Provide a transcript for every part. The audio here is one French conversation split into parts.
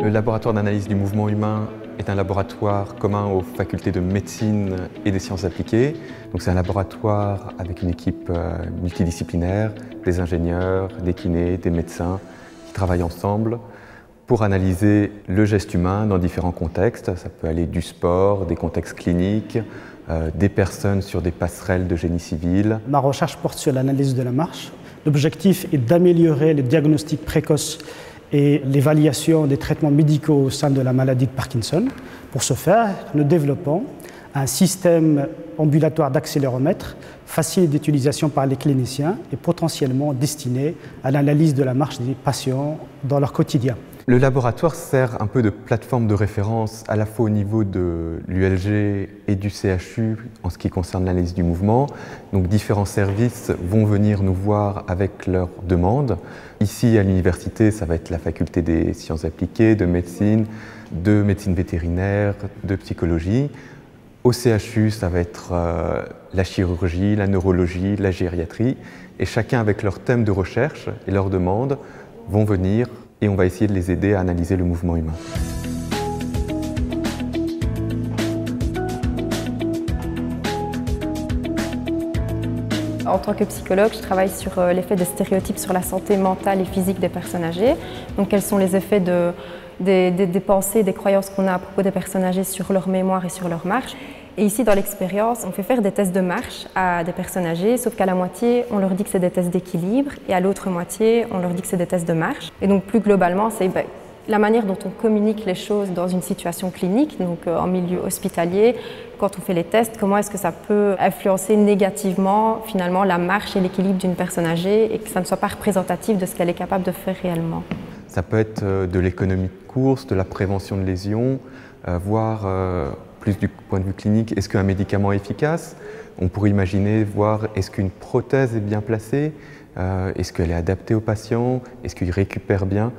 Le laboratoire d'analyse du mouvement humain est un laboratoire commun aux facultés de médecine et des sciences appliquées. C'est un laboratoire avec une équipe multidisciplinaire, des ingénieurs, des kinés, des médecins qui travaillent ensemble pour analyser le geste humain dans différents contextes. Ça peut aller du sport, des contextes cliniques, des personnes sur des passerelles de génie civil. Ma recherche porte sur l'analyse de la marche. L'objectif est d'améliorer le diagnostic précoce et l'évaluation des traitements médicaux au sein de la maladie de Parkinson. Pour ce faire, nous développons un système ambulatoire d'accéléromètre facile d'utilisation par les cliniciens et potentiellement destiné à l'analyse de la marche des patients dans leur quotidien. Le laboratoire sert un peu de plateforme de référence à la fois au niveau de l'ULG et du CHU en ce qui concerne l'analyse du mouvement. Donc différents services vont venir nous voir avec leurs demandes. Ici à l'université, ça va être la faculté des sciences appliquées, de médecine vétérinaire, de psychologie. Au CHU, ça va être la chirurgie, la neurologie, la gériatrie. Et chacun avec leur thème de recherche et leurs demandes vont venir et on va essayer de les aider à analyser le mouvement humain. En tant que psychologue, je travaille sur l'effet des stéréotypes sur la santé mentale et physique des personnes âgées. Donc quels sont les effets des pensées, des croyances qu'on a à propos des personnes âgées sur leur mémoire et sur leur marche. Et ici, dans l'expérience, on fait faire des tests de marche à des personnes âgées, sauf qu'à la moitié, on leur dit que c'est des tests d'équilibre et à l'autre moitié, on leur dit que c'est des tests de marche. Et donc plus globalement, c'est la manière dont on communique les choses dans une situation clinique, donc en milieu hospitalier, quand on fait les tests, comment est-ce que ça peut influencer négativement finalement la marche et l'équilibre d'une personne âgée et que ça ne soit pas représentatif de ce qu'elle est capable de faire réellement. Ça peut être de l'économie de course, de la prévention de lésions, voire plus du point de vue clinique, est-ce qu'un médicament est efficace? On pourrait imaginer, voir est-ce qu'une prothèse est bien placée, est-ce qu'elle est adaptée au patient, est-ce qu'il récupère bien?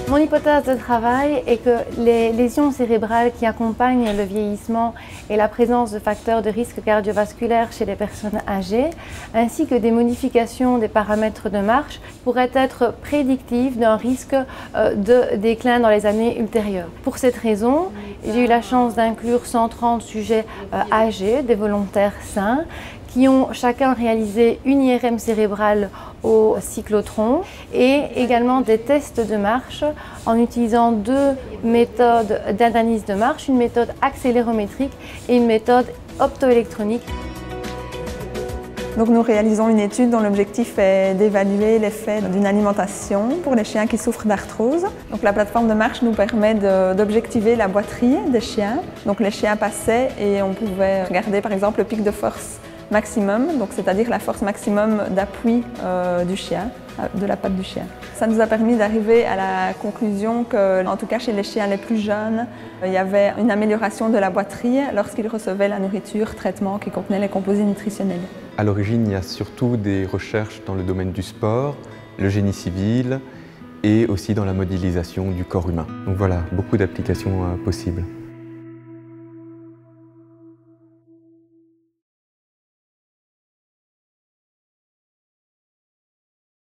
Mon hypothèse de travail est que les lésions cérébrales qui accompagnent le vieillissement et la présence de facteurs de risque cardiovasculaire chez les personnes âgées, ainsi que des modifications des paramètres de marche, pourraient être prédictives d'un risque de déclin dans les années ultérieures. Pour cette raison, j'ai eu la chance d'inclure 130 sujets âgés, des volontaires sains, qui ont chacun réalisé une IRM cérébrale au cyclotron et également des tests de marche en utilisant deux méthodes d'analyse de marche, une méthode accélérométrique et une méthode optoélectronique. Donc nous réalisons une étude dont l'objectif est d'évaluer l'effet d'une alimentation pour les chiens qui souffrent d'arthrose. Donc la plateforme de marche nous permet d'objectiver la boiterie des chiens. Donc les chiens passaient et on pouvait regarder par exemple le pic de force maximum, c'est-à-dire la force maximum d'appui du chien, de la patte du chien. Ça nous a permis d'arriver à la conclusion que, en tout cas chez les chiens les plus jeunes, il y avait une amélioration de la boiterie lorsqu'ils recevaient la nourriture, traitement qui contenait les composés nutritionnels. À l'origine, il y a surtout des recherches dans le domaine du sport, le génie civil et aussi dans la modélisation du corps humain. Donc voilà, beaucoup d'applications possibles.